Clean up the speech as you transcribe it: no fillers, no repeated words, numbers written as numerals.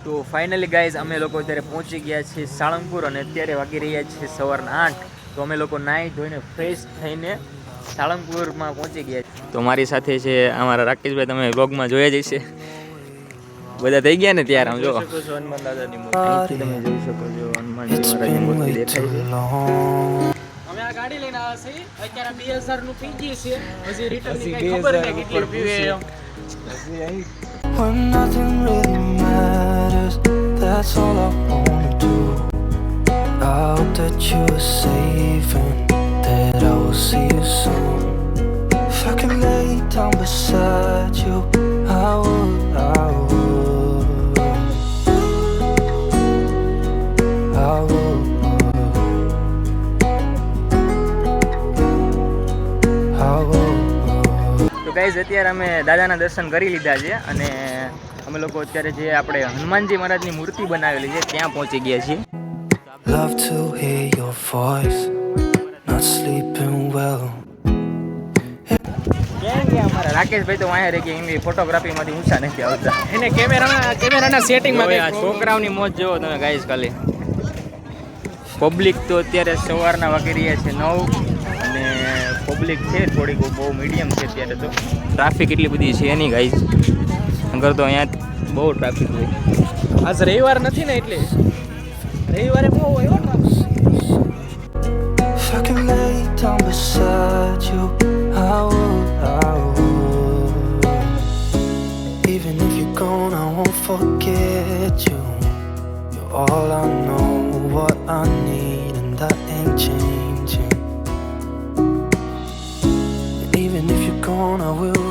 તો finally guys અમે લોકો અત્યારે પહોંચી ગયા છીએ સાળંગપુર અને અત્યારે વાગી રહ્યા છીએ સવારના 8. તો અમે લોકો નાહી ધોઈને ફ્રેશ થઈને સાળંગપુરમાં પહોંચી ગયા છીએ. તો મારી સાથે છે અમારા રાકેશભાઈ, તમે વ્લોગમાં જોયા જ હશે. બધા થઈ ગયા ને ત્યારે આમ જો હનુમાન દાદાની મૂર્તિ તમે જોઈ શકો છો. હનુમાનજી મહારાજની મૂર્તિ દેખાય છે. અમે આ ગાડી લઈને આવ્યા છીએ. અત્યારે 2000 નું થઈ ગઈ છે. હજી રિટર્ન ની કઈ ખબર નહીં કેટલી પીવે એમ. When nothing really matters, that's all I wanna do. I hope that you are safe and that I will see you soon. If I can lay down beside you, I would, I would, I would, I would. તો guys અત્યારે અમે દાદાના દર્શન કરી લીધા છે અને અમે લોકો અત્યારે જે આપણે હનુમાનજી મહારાજની મૂર્તિ બનાવેલી છે ત્યાં પહોંચી ગયા છીએ. Love to hear your voice, not sleeping well. કેમ કે અમારા રાકેશભાઈ તો વાંહે રહી ગયા, એમની ફોટોગ્રાફીમાંથી ઊંચા નથી આવતા. એને કેમેરાના સેટિંગમાં આ છોકરાઓની મોજ જોવો તમે ગાઈઝ ખાલી. પબ્લિક તો અત્યારે સવારના વાગી રહ્યા છે 9 અને પબ્લિક છે થોડીક બહુ મીડિયમ છે અત્યારે. તો ટ્રાફિક એટલી બધી છે નહીં ગાઈઝ, નકર તો અહીંયા બહુ ટ્રાફિક હોય. આજ રવિવાર નથી ને એટલે રવિવારે બહુ હોય હો traffic. If I can lay down beside you, I would, I would. Even if you're gone, I won't forget you. You're all I know, what I need, and that ain't changing. Even if you're gone, I will